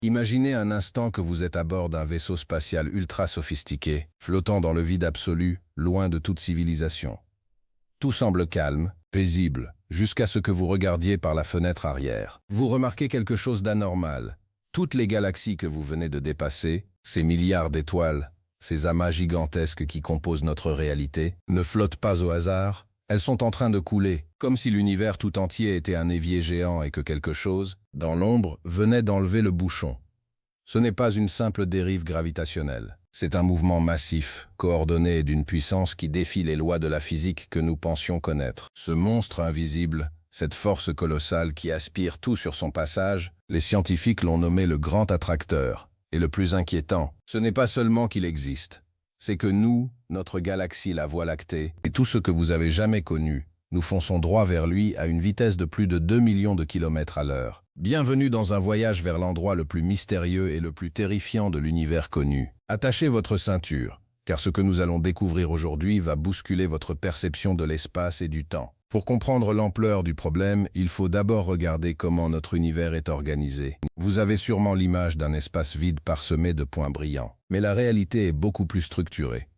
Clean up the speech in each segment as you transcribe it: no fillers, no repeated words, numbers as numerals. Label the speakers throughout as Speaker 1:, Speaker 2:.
Speaker 1: Imaginez un instant que vous êtes à bord d'un vaisseau spatial ultra sophistiqué, flottant dans le vide absolu, loin de toute civilisation. Tout semble calme, paisible, jusqu'à ce que vous regardiez par la fenêtre arrière. Vous remarquez quelque chose d'anormal. Toutes les galaxies que vous venez de dépasser, ces milliards d'étoiles, ces amas gigantesques qui composent notre réalité, ne flottent pas au hasard, elles sont en train de couler, comme si l'univers tout entier était un évier géant et que quelque chose, dans l'ombre, venait d'enlever le bouchon. Ce n'est pas une simple dérive gravitationnelle. C'est un mouvement massif, coordonné et d'une puissance qui défie les lois de la physique que nous pensions connaître. Ce monstre invisible, cette force colossale qui aspire tout sur son passage, les scientifiques l'ont nommé le grand attracteur. Et le plus inquiétant, ce n'est pas seulement qu'il existe, c'est que nous, notre galaxie, la Voie lactée, et tout ce que vous avez jamais connu, nous fonçons droit vers lui à une vitesse de plus de 2 millions de kilomètres à l'heure. Bienvenue dans un voyage vers l'endroit le plus mystérieux et le plus terrifiant de l'univers connu. Attachez votre ceinture, car ce que nous allons découvrir aujourd'hui va bousculer votre perception de l'espace et du temps. Pour comprendre l'ampleur du problème, il faut d'abord regarder comment notre univers est organisé. Vous avez sûrement l'image d'un espace vide parsemé de points brillants. Mais la réalité est beaucoup plus structurée.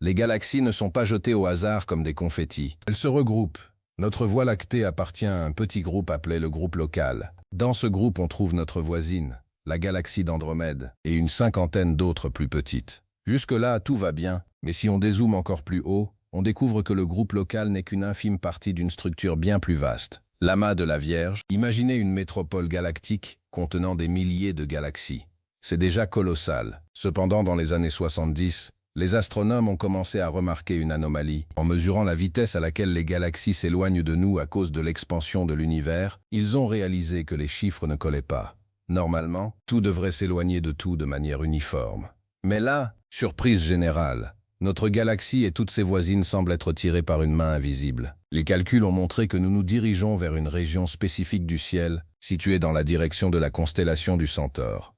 Speaker 1: Les galaxies ne sont pas jetées au hasard comme des confettis. Elles se regroupent. Notre Voie lactée appartient à un petit groupe appelé le groupe local. Dans ce groupe, on trouve notre voisine, la galaxie d'Andromède, et une cinquantaine d'autres plus petites. Jusque-là, tout va bien, mais si on dézoome encore plus haut, on découvre que le groupe local n'est qu'une infime partie d'une structure bien plus vaste. L'amas de la Vierge, imaginez une métropole galactique contenant des milliers de galaxies. C'est déjà colossal. Cependant, dans les années 70, les astronomes ont commencé à remarquer une anomalie. En mesurant la vitesse à laquelle les galaxies s'éloignent de nous à cause de l'expansion de l'univers, ils ont réalisé que les chiffres ne collaient pas. Normalement, tout devrait s'éloigner de tout de manière uniforme. Mais là, surprise générale, notre galaxie et toutes ses voisines semblent être tirées par une main invisible. Les calculs ont montré que nous nous dirigeons vers une région spécifique du ciel, située dans la direction de la constellation du Centaure.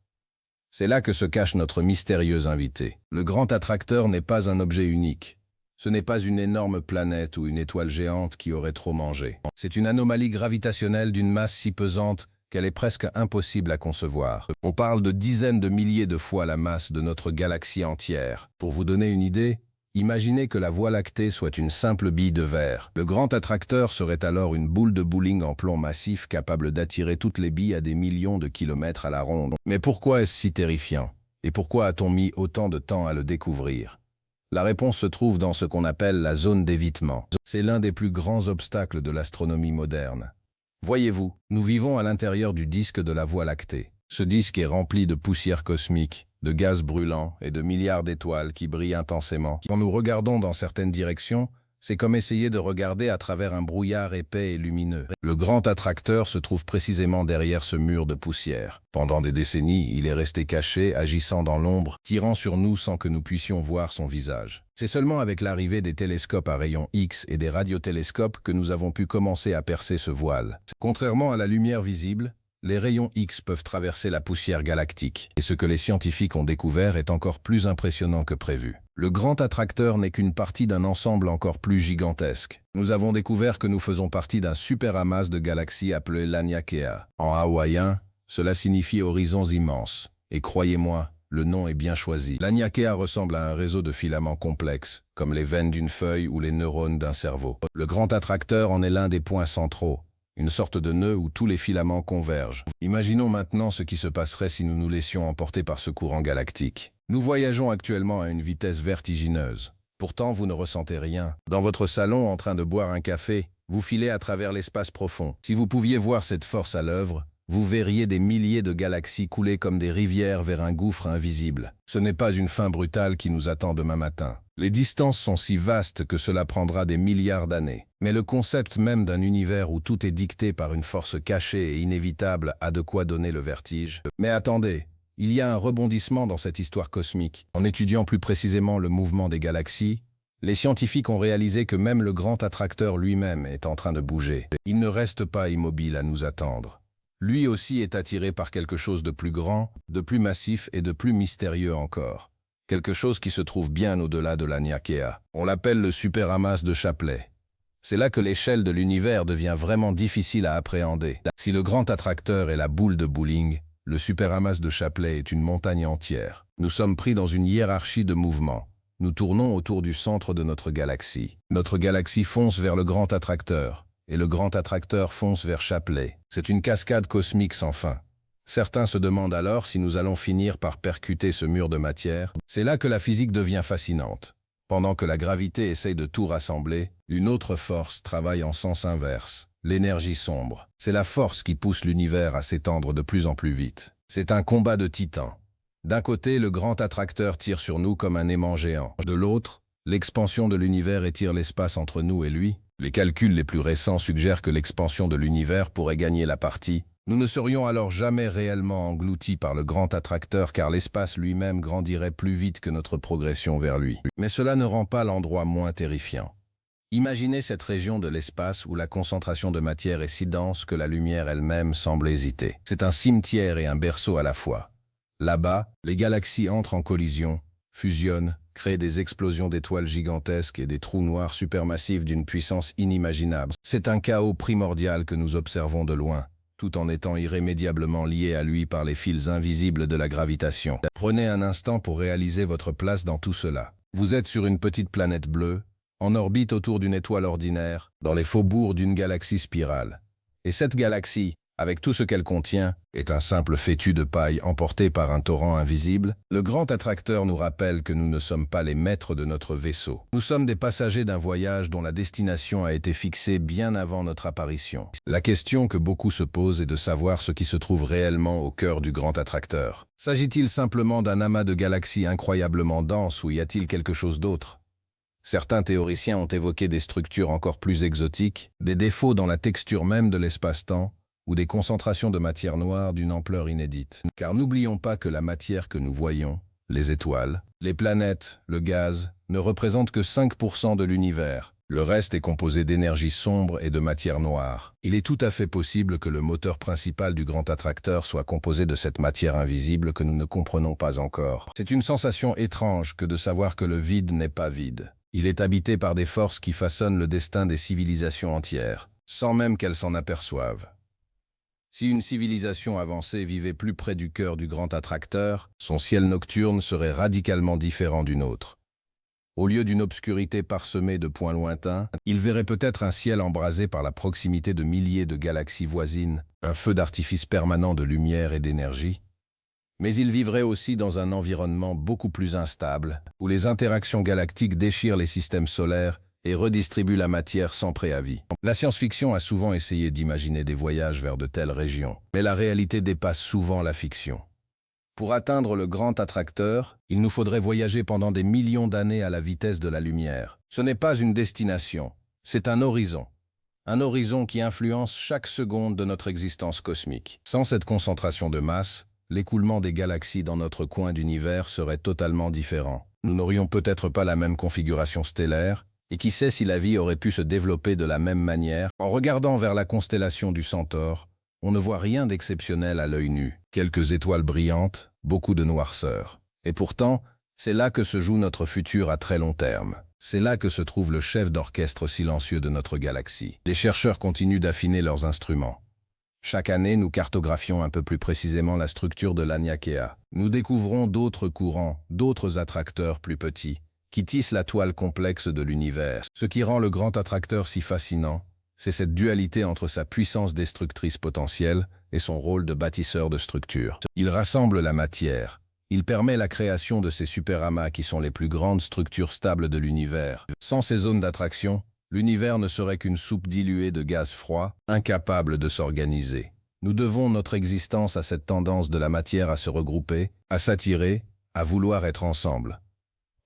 Speaker 1: C'est là que se cache notre mystérieux invité. Le grand attracteur n'est pas un objet unique. Ce n'est pas une énorme planète ou une étoile géante qui aurait trop mangé. C'est une anomalie gravitationnelle d'une masse si pesante qu'elle est presque impossible à concevoir. On parle de dizaines de milliers de fois la masse de notre galaxie entière. Pour vous donner une idée, imaginez que la Voie lactée soit une simple bille de verre. Le grand attracteur serait alors une boule de bowling en plomb massif capable d'attirer toutes les billes à des millions de kilomètres à la ronde. Mais pourquoi est-ce si terrifiant? Et pourquoi a-t-on mis autant de temps à le découvrir? La réponse se trouve dans ce qu'on appelle la zone d'évitement. C'est l'un des plus grands obstacles de l'astronomie moderne. Voyez-vous, nous vivons à l'intérieur du disque de la Voie lactée. Ce disque est rempli de poussière cosmique, de gaz brûlants et de milliards d'étoiles qui brillent intensément. Quand nous regardons dans certaines directions, c'est comme essayer de regarder à travers un brouillard épais et lumineux. Le grand attracteur se trouve précisément derrière ce mur de poussière. Pendant des décennies, il est resté caché, agissant dans l'ombre, tirant sur nous sans que nous puissions voir son visage. C'est seulement avec l'arrivée des télescopes à rayons X et des radiotélescopes que nous avons pu commencer à percer ce voile. Contrairement à la lumière visible, les rayons X peuvent traverser la poussière galactique, et ce que les scientifiques ont découvert est encore plus impressionnant que prévu. Le grand attracteur n'est qu'une partie d'un ensemble encore plus gigantesque. Nous avons découvert que nous faisons partie d'un super amas de galaxies appelé Laniakea. En hawaïen, cela signifie horizons immenses. Et croyez-moi, le nom est bien choisi. Laniakea ressemble à un réseau de filaments complexes, comme les veines d'une feuille ou les neurones d'un cerveau. Le grand attracteur en est l'un des points centraux. Une sorte de nœud où tous les filaments convergent. Imaginons maintenant ce qui se passerait si nous nous laissions emporter par ce courant galactique. Nous voyageons actuellement à une vitesse vertigineuse. Pourtant, vous ne ressentez rien. Dans votre salon, en train de boire un café, vous filez à travers l'espace profond. Si vous pouviez voir cette force à l'œuvre, vous verriez des milliers de galaxies couler comme des rivières vers un gouffre invisible. Ce n'est pas une fin brutale qui nous attend demain matin. Les distances sont si vastes que cela prendra des milliards d'années. Mais le concept même d'un univers où tout est dicté par une force cachée et inévitable a de quoi donner le vertige. Mais attendez, il y a un rebondissement dans cette histoire cosmique. En étudiant plus précisément le mouvement des galaxies, les scientifiques ont réalisé que même le grand attracteur lui-même est en train de bouger. Il ne reste pas immobile à nous attendre. Lui aussi est attiré par quelque chose de plus grand, de plus massif et de plus mystérieux encore. Quelque chose qui se trouve bien au-delà de Laniakea. On l'appelle le super amas de Shapley. C'est là que l'échelle de l'univers devient vraiment difficile à appréhender. Si le grand attracteur est la boule de bowling, Le superamas de Shapley est une montagne entière. Nous sommes pris dans une hiérarchie de mouvements. Nous tournons autour du centre de notre galaxie. Notre galaxie fonce vers le grand attracteur, et le grand attracteur fonce vers Shapley. C'est une cascade cosmique sans fin. Certains se demandent alors si nous allons finir par percuter ce mur de matière. C'est là que la physique devient fascinante. Pendant que la gravité essaye de tout rassembler, une autre force travaille en sens inverse. L'énergie sombre. C'est la force qui pousse l'univers à s'étendre de plus en plus vite. C'est un combat de titans. D'un côté, le grand attracteur tire sur nous comme un aimant géant. De l'autre, l'expansion de l'univers étire l'espace entre nous et lui. Les calculs les plus récents suggèrent que l'expansion de l'univers pourrait gagner la partie. Nous ne serions alors jamais réellement engloutis par le grand attracteur car l'espace lui-même grandirait plus vite que notre progression vers lui. Mais cela ne rend pas l'endroit moins terrifiant. Imaginez cette région de l'espace où la concentration de matière est si dense que la lumière elle-même semble hésiter. C'est un cimetière et un berceau à la fois. Là-bas, les galaxies entrent en collision, fusionnent, créent des explosions d'étoiles gigantesques et des trous noirs supermassifs d'une puissance inimaginable. C'est un chaos primordial que nous observons de loin, tout en étant irrémédiablement liés à lui par les fils invisibles de la gravitation. Prenez un instant pour réaliser votre place dans tout cela. Vous êtes sur une petite planète bleue, en orbite autour d'une étoile ordinaire, dans les faubourgs d'une galaxie spirale. Et cette galaxie, avec tout ce qu'elle contient, est un simple fétu de paille emporté par un torrent invisible. Le grand attracteur nous rappelle que nous ne sommes pas les maîtres de notre vaisseau. Nous sommes des passagers d'un voyage dont la destination a été fixée bien avant notre apparition. La question que beaucoup se posent est de savoir ce qui se trouve réellement au cœur du grand attracteur. S'agit-il simplement d'un amas de galaxies incroyablement denses ou y a-t-il quelque chose d'autre? Certains théoriciens ont évoqué des structures encore plus exotiques, des défauts dans la texture même de l'espace-temps, ou des concentrations de matière noire d'une ampleur inédite. Car n'oublions pas que la matière que nous voyons, les étoiles, les planètes, le gaz, ne représentent que 5% de l'univers. Le reste est composé d'énergie sombre et de matière noire. Il est tout à fait possible que le moteur principal du grand attracteur soit composé de cette matière invisible que nous ne comprenons pas encore. C'est une sensation étrange que de savoir que le vide n'est pas vide. Il est habité par des forces qui façonnent le destin des civilisations entières, sans même qu'elles s'en aperçoivent. Si une civilisation avancée vivait plus près du cœur du grand attracteur, son ciel nocturne serait radicalement différent du nôtre. Au lieu d'une obscurité parsemée de points lointains, il verrait peut-être un ciel embrasé par la proximité de milliers de galaxies voisines, un feu d'artifice permanent de lumière et d'énergie. Mais il vivrait aussi dans un environnement beaucoup plus instable, où les interactions galactiques déchirent les systèmes solaires et redistribuent la matière sans préavis. La science-fiction a souvent essayé d'imaginer des voyages vers de telles régions, mais la réalité dépasse souvent la fiction. Pour atteindre le grand attracteur, il nous faudrait voyager pendant des millions d'années à la vitesse de la lumière. Ce n'est pas une destination, c'est un horizon. Un horizon qui influence chaque seconde de notre existence cosmique. Sans cette concentration de masse, l'écoulement des galaxies dans notre coin d'univers serait totalement différent. Nous n'aurions peut-être pas la même configuration stellaire, et qui sait si la vie aurait pu se développer de la même manière. En regardant vers la constellation du Centaure, on ne voit rien d'exceptionnel à l'œil nu. Quelques étoiles brillantes, beaucoup de noirceur. Et pourtant, c'est là que se joue notre futur à très long terme. C'est là que se trouve le chef d'orchestre silencieux de notre galaxie. Les chercheurs continuent d'affiner leurs instruments. Chaque année, nous cartographions un peu plus précisément la structure de l'Aniakea. Nous découvrons d'autres courants, d'autres attracteurs plus petits, qui tissent la toile complexe de l'univers. Ce qui rend le grand attracteur si fascinant, c'est cette dualité entre sa puissance destructrice potentielle et son rôle de bâtisseur de structures. Il rassemble la matière. Il permet la création de ces superamas qui sont les plus grandes structures stables de l'univers. Sans ces zones d'attraction, l'univers ne serait qu'une soupe diluée de gaz froid, incapable de s'organiser. Nous devons notre existence à cette tendance de la matière à se regrouper, à s'attirer, à vouloir être ensemble.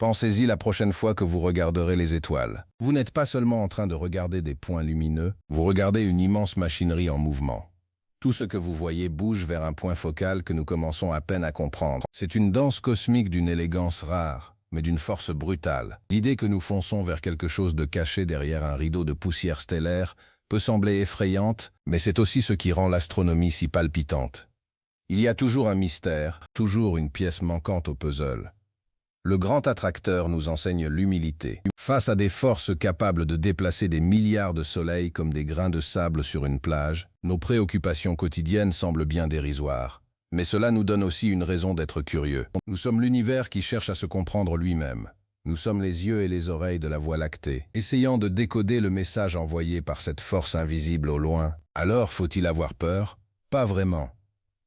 Speaker 1: Pensez-y la prochaine fois que vous regarderez les étoiles. Vous n'êtes pas seulement en train de regarder des points lumineux, vous regardez une immense machinerie en mouvement. Tout ce que vous voyez bouge vers un point focal que nous commençons à peine à comprendre. C'est une danse cosmique d'une élégance rare, mais d'une force brutale. L'idée que nous fonçons vers quelque chose de caché derrière un rideau de poussière stellaire peut sembler effrayante, mais c'est aussi ce qui rend l'astronomie si palpitante. Il y a toujours un mystère, toujours une pièce manquante au puzzle. Le grand attracteur nous enseigne l'humilité. Face à des forces capables de déplacer des milliards de soleils comme des grains de sable sur une plage, nos préoccupations quotidiennes semblent bien dérisoires. Mais cela nous donne aussi une raison d'être curieux. Nous sommes l'univers qui cherche à se comprendre lui-même. Nous sommes les yeux et les oreilles de la Voie lactée, essayant de décoder le message envoyé par cette force invisible au loin. Alors, faut-il avoir peur? Pas vraiment.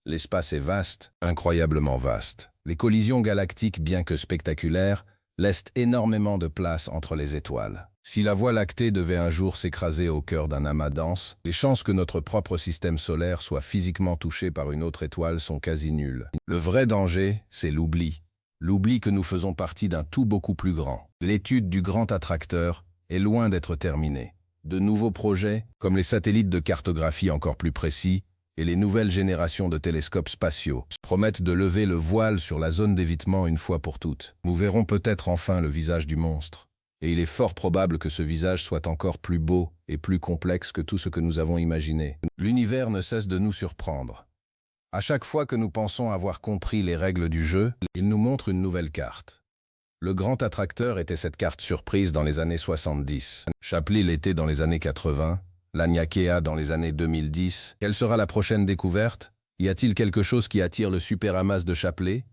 Speaker 1: L'espace est vaste, incroyablement vaste. Les collisions galactiques, bien que spectaculaires, laissent énormément de place entre les étoiles. Si la Voie lactée devait un jour s'écraser au cœur d'un amas dense, les chances que notre propre système solaire soit physiquement touché par une autre étoile sont quasi nulles. Le vrai danger, c'est l'oubli. L'oubli que nous faisons partie d'un tout beaucoup plus grand. L'étude du grand attracteur est loin d'être terminée. De nouveaux projets, comme les satellites de cartographie encore plus précis, et les nouvelles générations de télescopes spatiaux promettent de lever le voile sur la zone d'évitement une fois pour toutes. Nous verrons peut-être enfin le visage du monstre. Et il est fort probable que ce visage soit encore plus beau et plus complexe que tout ce que nous avons imaginé. L'univers ne cesse de nous surprendre. À chaque fois que nous pensons avoir compris les règles du jeu, il nous montre une nouvelle carte. Le grand attracteur était cette carte surprise dans les années 70. Shapley l'était dans les années 80. Laniakea dans les années 2010. Quelle sera la prochaine découverte? Y a-t-il quelque chose qui attire le super amas de Shapley?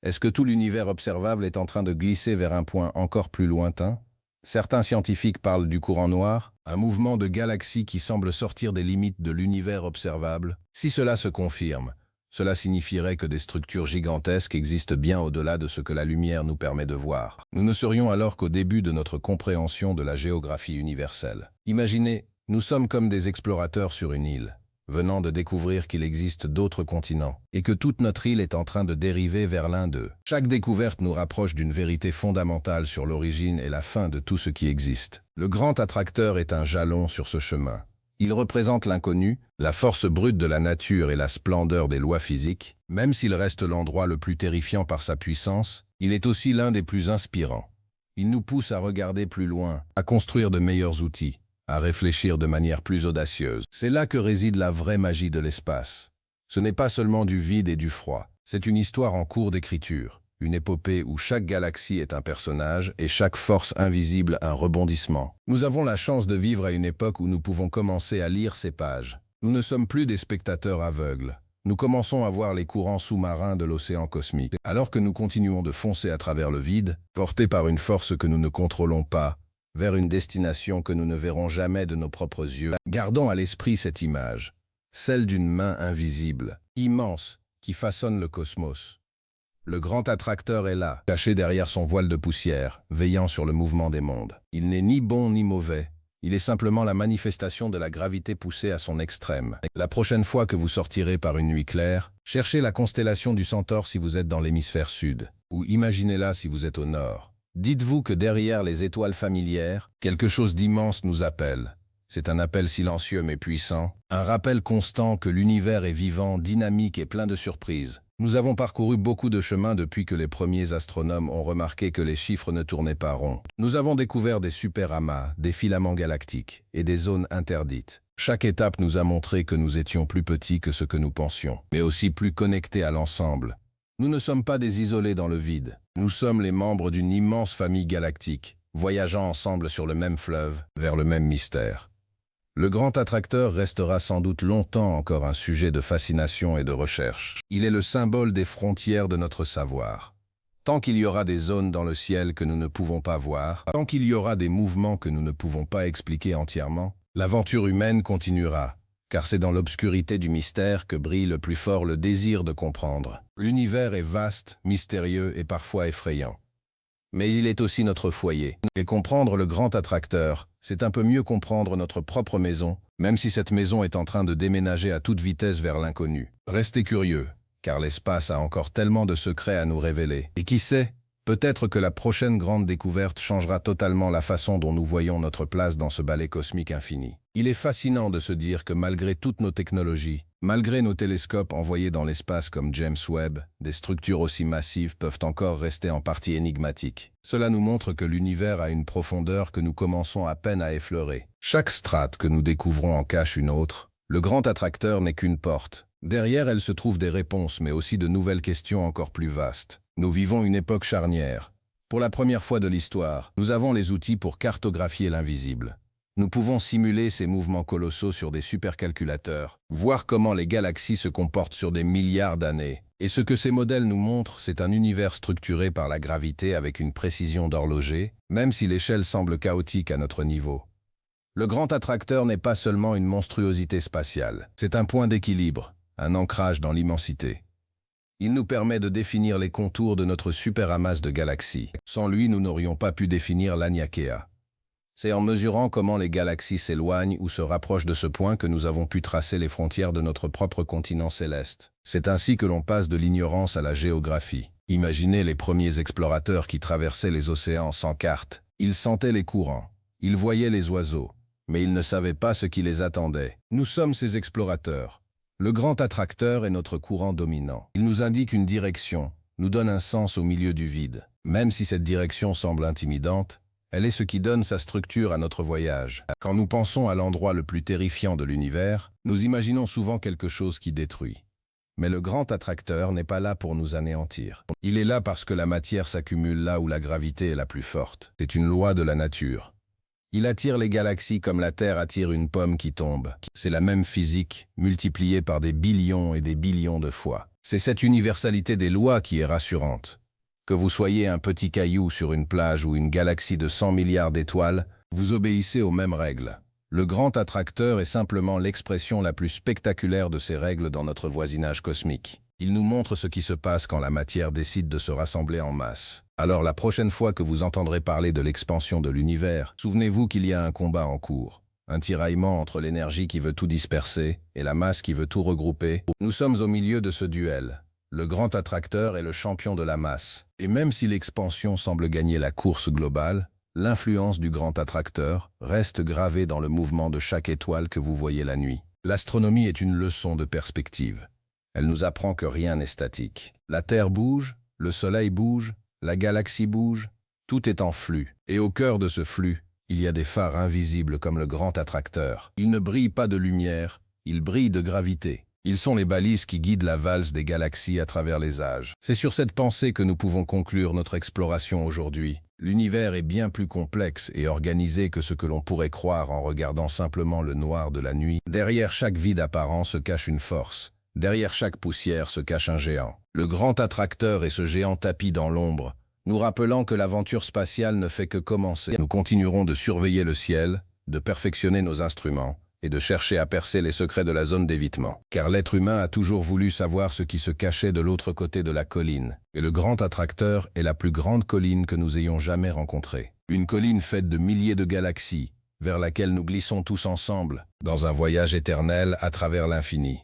Speaker 1: Est-ce que tout l'univers observable est en train de glisser vers un point encore plus lointain? Certains scientifiques parlent du courant noir, un mouvement de galaxies qui semble sortir des limites de l'univers observable. Si cela se confirme, cela signifierait que des structures gigantesques existent bien au-delà de ce que la lumière nous permet de voir. Nous ne serions alors qu'au début de notre compréhension de la géographie universelle. Imaginez, nous sommes comme des explorateurs sur une île, venant de découvrir qu'il existe d'autres continents, et que toute notre île est en train de dériver vers l'un d'eux. Chaque découverte nous rapproche d'une vérité fondamentale sur l'origine et la fin de tout ce qui existe. Le grand attracteur est un jalon sur ce chemin. Il représente l'inconnu, la force brute de la nature et la splendeur des lois physiques. Même s'il reste l'endroit le plus terrifiant par sa puissance, il est aussi l'un des plus inspirants. Il nous pousse à regarder plus loin, à construire de meilleurs outils, à réfléchir de manière plus audacieuse. C'est là que réside la vraie magie de l'espace. Ce n'est pas seulement du vide et du froid, c'est une histoire en cours d'écriture, une épopée où chaque galaxie est un personnage et chaque force invisible un rebondissement. Nous avons la chance de vivre à une époque où nous pouvons commencer à lire ces pages. Nous ne sommes plus des spectateurs aveugles. Nous commençons à voir les courants sous-marins de l'océan cosmique. Alors que nous continuons de foncer à travers le vide, portés par une force que nous ne contrôlons pas, vers une destination que nous ne verrons jamais de nos propres yeux. Gardons à l'esprit cette image, celle d'une main invisible, immense, qui façonne le cosmos. Le grand attracteur est là, caché derrière son voile de poussière, veillant sur le mouvement des mondes. Il n'est ni bon ni mauvais, il est simplement la manifestation de la gravité poussée à son extrême. La prochaine fois que vous sortirez par une nuit claire, cherchez la constellation du Centaure si vous êtes dans l'hémisphère sud, ou imaginez-la si vous êtes au nord. Dites-vous que derrière les étoiles familières, quelque chose d'immense nous appelle. C'est un appel silencieux mais puissant, un rappel constant que l'univers est vivant, dynamique et plein de surprises. Nous avons parcouru beaucoup de chemins depuis que les premiers astronomes ont remarqué que les chiffres ne tournaient pas rond. Nous avons découvert des superamas, des filaments galactiques et des zones interdites. Chaque étape nous a montré que nous étions plus petits que ce que nous pensions, mais aussi plus connectés à l'ensemble. Nous ne sommes pas des isolés dans le vide. Nous sommes les membres d'une immense famille galactique, voyageant ensemble sur le même fleuve, vers le même mystère. Le grand attracteur restera sans doute longtemps encore un sujet de fascination et de recherche. Il est le symbole des frontières de notre savoir. Tant qu'il y aura des zones dans le ciel que nous ne pouvons pas voir, tant qu'il y aura des mouvements que nous ne pouvons pas expliquer entièrement, l'aventure humaine continuera. Car c'est dans l'obscurité du mystère que brille le plus fort le désir de comprendre. L'univers est vaste, mystérieux et parfois effrayant. Mais il est aussi notre foyer. Et comprendre le grand attracteur, c'est un peu mieux comprendre notre propre maison, même si cette maison est en train de déménager à toute vitesse vers l'inconnu. Restez curieux, car l'espace a encore tellement de secrets à nous révéler. Et qui sait, peut-être que la prochaine grande découverte changera totalement la façon dont nous voyons notre place dans ce ballet cosmique infini. Il est fascinant de se dire que malgré toutes nos technologies, malgré nos télescopes envoyés dans l'espace comme James Webb, des structures aussi massives peuvent encore rester en partie énigmatiques. Cela nous montre que l'univers a une profondeur que nous commençons à peine à effleurer. Chaque strate que nous découvrons en cache une autre. Le grand attracteur n'est qu'une porte. Derrière elle se trouvent des réponses, mais aussi de nouvelles questions encore plus vastes. Nous vivons une époque charnière. Pour la première fois de l'histoire, nous avons les outils pour cartographier l'invisible. Nous pouvons simuler ces mouvements colossaux sur des supercalculateurs, voir comment les galaxies se comportent sur des milliards d'années. Et ce que ces modèles nous montrent, c'est un univers structuré par la gravité avec une précision d'horloger, même si l'échelle semble chaotique à notre niveau. Le grand attracteur n'est pas seulement une monstruosité spatiale, c'est un point d'équilibre, un ancrage dans l'immensité. Il nous permet de définir les contours de notre superamas de galaxies. Sans lui, nous n'aurions pas pu définir l'Aniakea. C'est en mesurant comment les galaxies s'éloignent ou se rapprochent de ce point que nous avons pu tracer les frontières de notre propre continent céleste. C'est ainsi que l'on passe de l'ignorance à la géographie. Imaginez les premiers explorateurs qui traversaient les océans sans carte. Ils sentaient les courants, ils voyaient les oiseaux, mais ils ne savaient pas ce qui les attendait. Nous sommes ces explorateurs. Le grand attracteur est notre courant dominant. Il nous indique une direction, nous donne un sens au milieu du vide. Même si cette direction semble intimidante, elle est ce qui donne sa structure à notre voyage. Quand nous pensons à l'endroit le plus terrifiant de l'univers, nous imaginons souvent quelque chose qui détruit. Mais le grand attracteur n'est pas là pour nous anéantir. Il est là parce que la matière s'accumule là où la gravité est la plus forte. C'est une loi de la nature. Il attire les galaxies comme la Terre attire une pomme qui tombe. C'est la même physique, multipliée par des billions et des billions de fois. C'est cette universalité des lois qui est rassurante. Que vous soyez un petit caillou sur une plage ou une galaxie de 100 milliards d'étoiles, vous obéissez aux mêmes règles. Le grand attracteur est simplement l'expression la plus spectaculaire de ces règles dans notre voisinage cosmique. Il nous montre ce qui se passe quand la matière décide de se rassembler en masse. Alors la prochaine fois que vous entendrez parler de l'expansion de l'univers, souvenez-vous qu'il y a un combat en cours. Un tiraillement entre l'énergie qui veut tout disperser et la masse qui veut tout regrouper. Nous sommes au milieu de ce duel. Le grand attracteur est le champion de la masse. Et même si l'expansion semble gagner la course globale, l'influence du grand attracteur reste gravée dans le mouvement de chaque étoile que vous voyez la nuit. L'astronomie est une leçon de perspective. Elle nous apprend que rien n'est statique. La Terre bouge, le Soleil bouge, la galaxie bouge, tout est en flux. Et au cœur de ce flux, il y a des phares invisibles comme le grand attracteur. Ils ne brillent pas de lumière, ils brillent de gravité. Ils sont les balises qui guident la valse des galaxies à travers les âges. C'est sur cette pensée que nous pouvons conclure notre exploration aujourd'hui. L'univers est bien plus complexe et organisé que ce que l'on pourrait croire en regardant simplement le noir de la nuit. Derrière chaque vide apparent se cache une force. Derrière chaque poussière se cache un géant. Le grand attracteur est ce géant tapis dans l'ombre, nous rappelant que l'aventure spatiale ne fait que commencer. Nous continuerons de surveiller le ciel, de perfectionner nos instruments, et de chercher à percer les secrets de la zone d'évitement. Car l'être humain a toujours voulu savoir ce qui se cachait de l'autre côté de la colline. Et le grand attracteur est la plus grande colline que nous ayons jamais rencontrée. Une colline faite de milliers de galaxies, vers laquelle nous glissons tous ensemble, dans un voyage éternel à travers l'infini.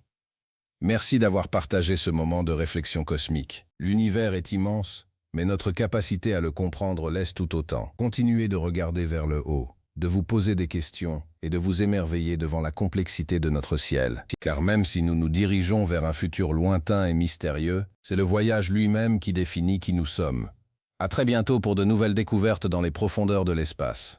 Speaker 1: Merci d'avoir partagé ce moment de réflexion cosmique. L'univers est immense, mais notre capacité à le comprendre l'est tout autant. Continuez de regarder vers le haut, de vous poser des questions et de vous émerveiller devant la complexité de notre ciel. Car même si nous nous dirigeons vers un futur lointain et mystérieux, c'est le voyage lui-même qui définit qui nous sommes. À très bientôt pour de nouvelles découvertes dans les profondeurs de l'espace.